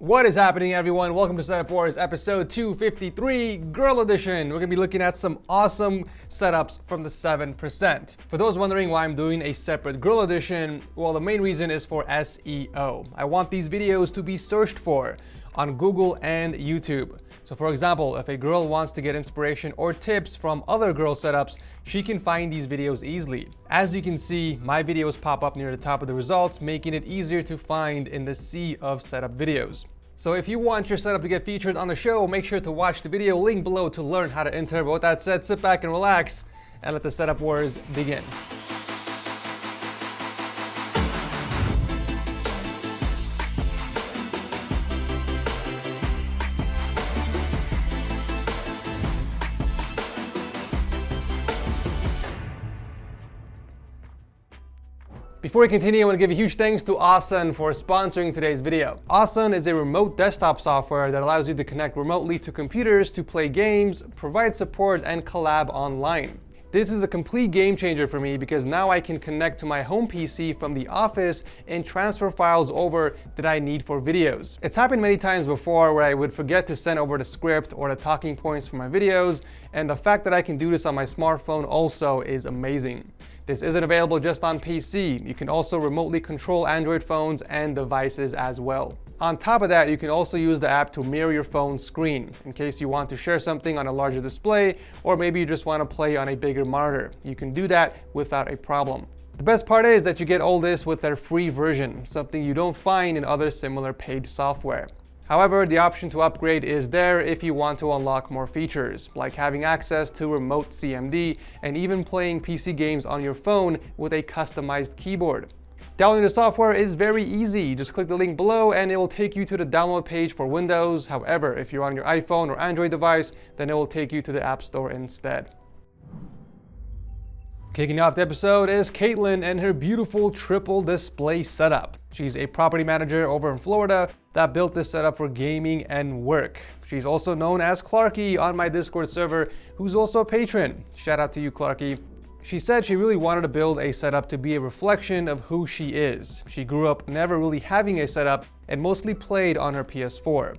What is happening, everyone? Welcome to Setup Wars episode 253, Girl Edition. We're gonna be looking at some awesome setups from the 7%. For those wondering why I'm doing a separate Girl Edition, well, the main reason is for SEO. I want these videos to be searched for on Google and YouTube. So for example, if a girl wants to get inspiration or tips from other girl setups, she can find these videos easily. As you can see, my videos pop up near the top of the results, making it easier to find in the sea of setup videos. So if you want your setup to get featured on the show, make sure to watch the video link below to learn how to enter. But with that said, sit back and relax and let the setup wars begin. Before we continue, I want to give a huge thanks to AweSun for sponsoring today's video. AweSun is a remote desktop software that allows you to connect remotely to computers to play games, provide support, and collab online. This is a complete game changer for me because now I can connect to my home PC from the office and transfer files over that I need for videos. It's happened many times before where I would forget to send over the script or the talking points for my videos, and the fact that I can do this on my smartphone also is amazing. This isn't available just on PC. You can also remotely control Android phones and devices as well. On top of that, you can also use the app to mirror your phone's screen in case you want to share something on a larger display, or maybe you just want to play on a bigger monitor. You can do that without a problem. The best part is that you get all this with their free version, something you don't find in other similar paid software. However, the option to upgrade is there if you want to unlock more features, like having access to remote CMD and even playing PC games on your phone with a customized keyboard. Downloading the software is very easy. Just click the link below and it will take you to the download page for Windows. However, if you're on your iPhone or Android device, then it will take you to the App Store instead. Kicking off the episode is Katelyn and her beautiful triple display setup. She's a property manager over in Florida that built this setup for gaming and work. She's also known as Clarke on my Discord server, who's also a patron. Shout out to you, Clarke. She said she really wanted to build a setup to be a reflection of who she is. She grew up never really having a setup and mostly played on her PS4.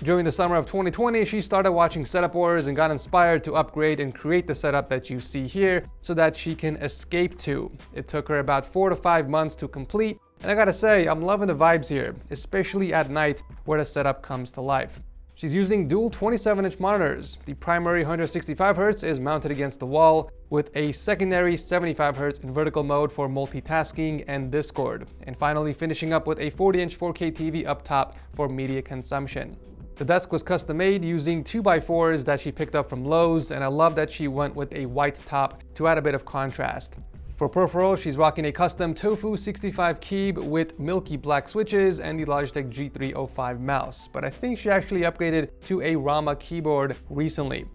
During the summer of 2020, she started watching Setup Wars and got inspired to upgrade and create the setup that you see here so that she can escape to. It took her about 4 to 5 months to complete, and I gotta say, I'm loving the vibes here, especially at night where the setup comes to life. She's using dual 27-inch monitors. The primary 165Hz is mounted against the wall with a secondary 75Hz in vertical mode for multitasking and Discord, and finally finishing up with a 40-inch 4K TV up top for media consumption. The desk was custom made using 2x4s that she picked up from Lowe's, and I love that she went with a white top to add a bit of contrast. For peripherals, she's rocking a custom Tofu 65 keyb with milky black switches and the Logitech G305 mouse, but I think she actually upgraded to a Rama keyboard recently.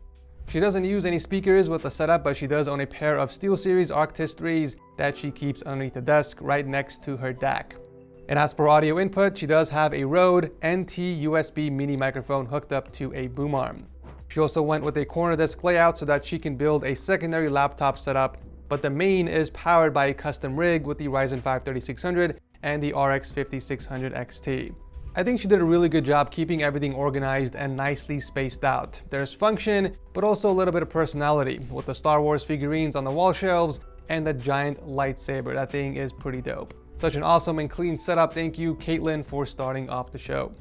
She doesn't use any speakers with the setup, but she does own a pair of SteelSeries Arctis 3s that she keeps underneath the desk right next to her DAC. And as for audio input, she does have a Rode NT USB mini microphone hooked up to a boom arm. She also went with a corner desk layout so that she can build a secondary laptop setup, but the main is powered by a custom rig with the Ryzen 5 3600 and the RX 5600 XT. I think she did a really good job keeping everything organized and nicely spaced out. There's function, but also a little bit of personality with the Star Wars figurines on the wall shelves and the giant lightsaber. That thing is pretty dope. Such an awesome and clean setup. Thank you, Katelyn, for starting off the show.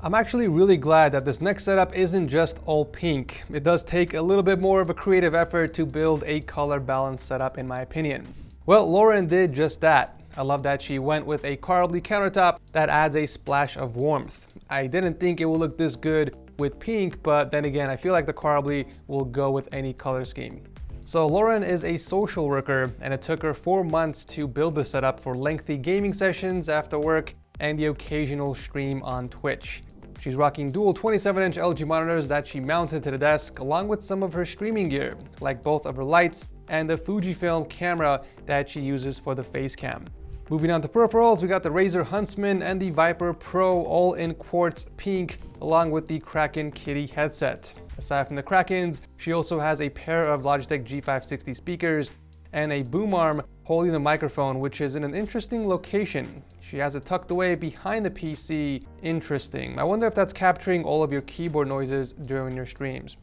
I'm actually really glad that this next setup isn't just all pink. It does take a little bit more of a creative effort to build a color balanced setup, in my opinion. Well, Lauren did just that. I love that she went with a carbly countertop that adds a splash of warmth. I didn't think it would look this good with pink, but then again, I feel like the carbly will go with any color scheme. So Lauren is a social worker, and it took her 4 months to build the setup for lengthy gaming sessions after work and the occasional stream on Twitch. She's rocking dual 27-inch LG monitors that she mounted to the desk along with some of her streaming gear, like both of her lights and the Fujifilm camera that she uses for the face cam. Moving on to peripherals, we got the Razer Huntsman and the Viper Pro all in quartz pink along with the Kraken Kitty headset. Aside from the Krakens, she also has a pair of Logitech G560 speakers and a boom arm holding the microphone, which is in an interesting location. She has it tucked away behind the PC. Interesting. I wonder if that's capturing all of your keyboard noises during your streams.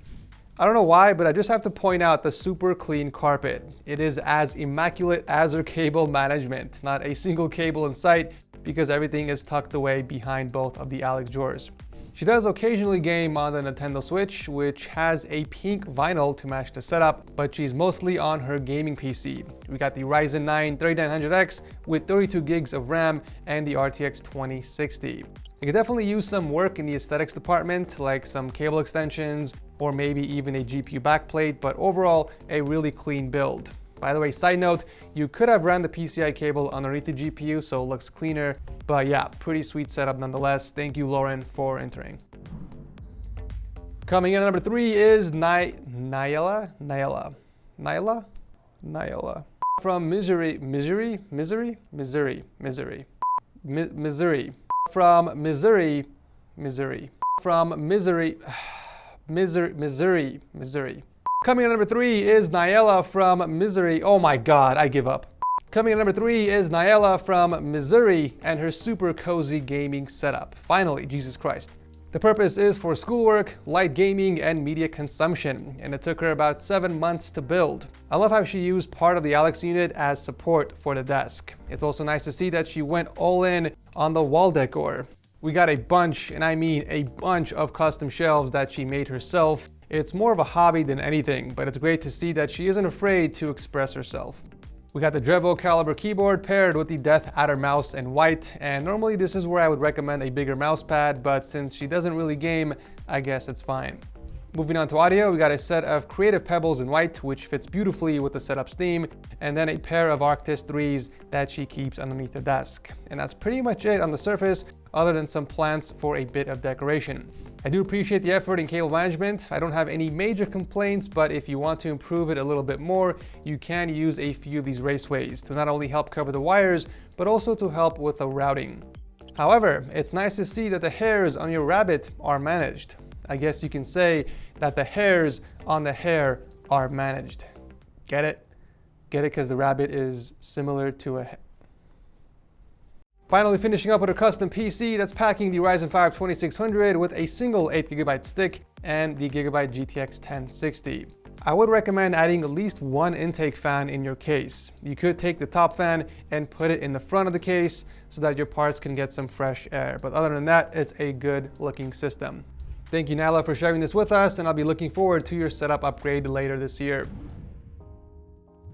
I don't know why, but I just have to point out the super clean carpet. It is as immaculate as her cable management. Not a single cable in sight because everything is tucked away behind both of the Alex drawers. She does occasionally game on the Nintendo Switch, which has a pink vinyl to match the setup, but she's mostly on her gaming PC. We got the Ryzen 9 3900X with 32 gigs of RAM and the RTX 2060. You could definitely use some work in the aesthetics department, like some cable extensions or maybe even a GPU backplate, but overall a really clean build. By the way, side note, you could have ran the PCI cable underneath the GPU so it looks cleaner, but yeah, pretty sweet setup nonetheless. Thank you, Lauren, for entering. Coming in at number 3 is Nyla from Missouri. Coming in at number 3 is Naiela from Missouri. Oh my god, I give up. Coming in at number 3 is Naiela from Missouri and her super cozy gaming setup. Finally, Jesus Christ. The purpose is for schoolwork, light gaming, and media consumption, and it took her about 7 months to build. I love how she used part of the Alex unit as support for the desk. It's also nice to see that she went all in on the wall decor. We got a bunch, and I mean a bunch of custom shelves that she made herself. It's more of a hobby than anything, but it's great to see that she isn't afraid to express herself. We got the Drevo caliber keyboard paired with the Death Adder mouse in white, and normally this is where I would recommend a bigger mouse pad, but since she doesn't really game, I guess it's fine. Moving on to audio, we got a set of Creative Pebbles in white, which fits beautifully with the setup's theme, and then a pair of Arctis 3s that she keeps underneath the desk. And that's pretty much it on the surface, other than some plants for a bit of decoration. I do appreciate the effort in cable management. I don't have any major complaints, but if you want to improve it a little bit more, you can use a few of these raceways to not only help cover the wires, but also to help with the routing. However, it's nice to see that the hairs on your rabbit are managed. I guess you can say that the hairs on the hair are managed. Get it? Get it because the rabbit is similar to a hair. Finally finishing up with a custom PC that's packing the Ryzen 5 2600 with a single 8GB stick and the Gigabyte GTX 1060. I would recommend adding at least one intake fan in your case. You could take the top fan and put it in the front of the case so that your parts can get some fresh air. But other than that, it's a good looking system. Thank you, Nyla, for sharing this with us, and I'll be looking forward to your setup upgrade later this year.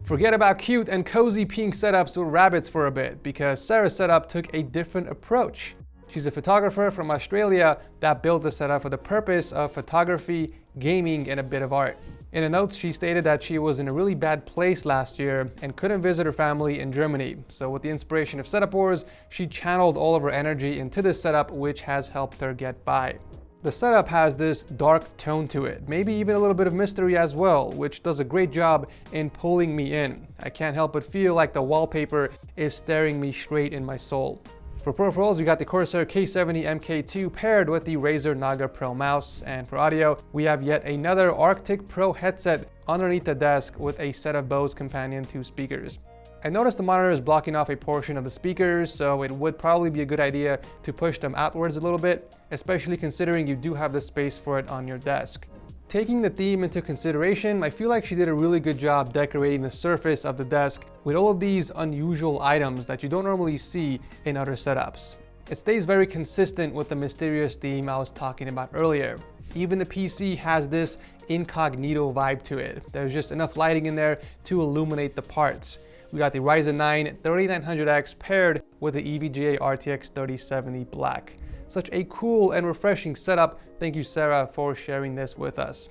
Forget about cute and cozy pink setups with rabbits for a bit, because Sarah's setup took a different approach. She's a photographer from Australia that built the setup for the purpose of photography, gaming, and a bit of art. In the notes, she stated that she was in a really bad place last year and couldn't visit her family in Germany. So with the inspiration of Setup Wars, she channeled all of her energy into this setup, which has helped her get by. The setup has this dark tone to it, maybe even a little bit of mystery as well, which does a great job in pulling me in. I can't help but feel like the wallpaper is staring me straight in my soul. For peripherals, we got the Corsair K70 MK2 paired with the Razer Naga Pro mouse, and for audio, we have yet another Arctic Pro headset underneath the desk with a set of Bose Companion 2 speakers. I noticed the monitor is blocking off a portion of the speakers, so it would probably be a good idea to push them outwards a little bit, especially considering you do have the space for it on your desk. Taking the theme into consideration, I feel like she did a really good job decorating the surface of the desk with all of these unusual items that you don't normally see in other setups. It stays very consistent with the mysterious theme I was talking about earlier. Even the PC has this incognito vibe to it. There's just enough lighting in there to illuminate the parts. We got the Ryzen 9 3900X paired with the EVGA RTX 3070 Black. Such a cool and refreshing setup. Thank you, Sarah, for sharing this with us.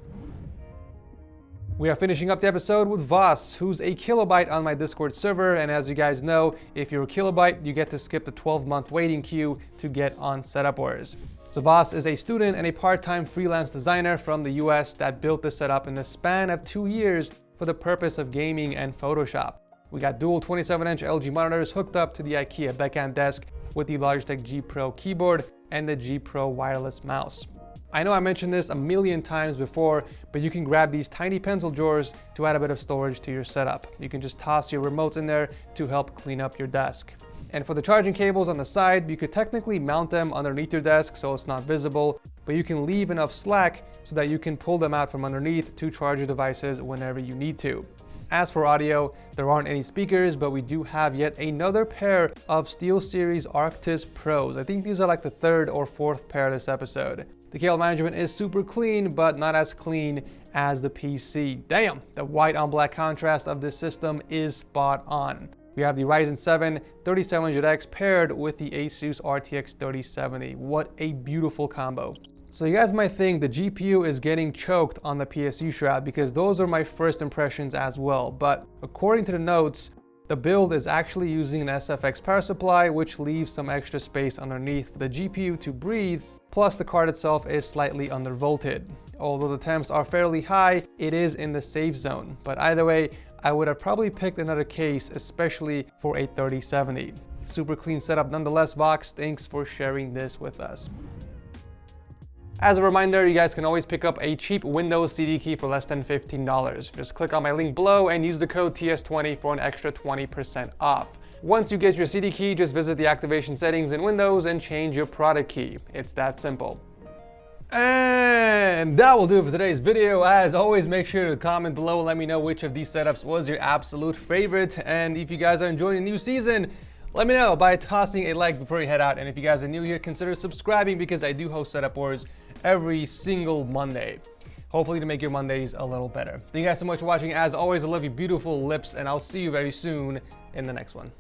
We are finishing up the episode with Vox, who's a kilobyte on my Discord server, and as you guys know, if you're a kilobyte, you get to skip the 12-month waiting queue to get on Setup Wars. So Vox is a student and a part-time freelance designer from the US that built this setup in the span of 2 years for the purpose of gaming and Photoshop. We got dual 27-inch LG monitors hooked up to the IKEA backhand desk with the Logitech G Pro keyboard and the G Pro wireless mouse. I know I mentioned this a million times before, but you can grab these tiny pencil drawers to add a bit of storage to your setup. You can just toss your remotes in there to help clean up your desk. And for the charging cables on the side, you could technically mount them underneath your desk so it's not visible, but you can leave enough slack so that you can pull them out from underneath to charge your devices whenever you need to. As for audio, there aren't any speakers, but we do have yet another pair of SteelSeries Arctis Pros. I think these are like the third or fourth pair this episode. The cable management is super clean, but not as clean as the PC. Damn, the white on black contrast of this system is spot on. We have the Ryzen 7 3700X paired with the ASUS RTX 3070. What a beautiful combo. So you guys might think the GPU is getting choked on the PSU shroud because those are my first impressions as well. But according to the notes, the build is actually using an SFX power supply, which leaves some extra space underneath for the GPU to breathe. Plus the card itself is slightly undervolted. Although the temps are fairly high, it is in the safe zone. But either way, I would have probably picked another case, especially for a 3070. Super clean setup nonetheless, Vox. Thanks for sharing this with us. As a reminder, you guys can always pick up a cheap Windows CD key for less than $15. Just click on my link below and use the code TS20 for an extra 20% off. Once you get your CD key, just visit the activation settings in Windows and change your product key. It's that simple. And that will do it for today's video. As always, make sure to comment below and let me know which of these setups was your absolute favorite. And if you guys are enjoying the new season, let me know by tossing a like before you head out. And if you guys are new here, consider subscribing because I do host Setup Wars every single Monday. Hopefully to make your Mondays a little better. Thank you guys so much for watching. As always, I love your beautiful lips and I'll see you very soon in the next one.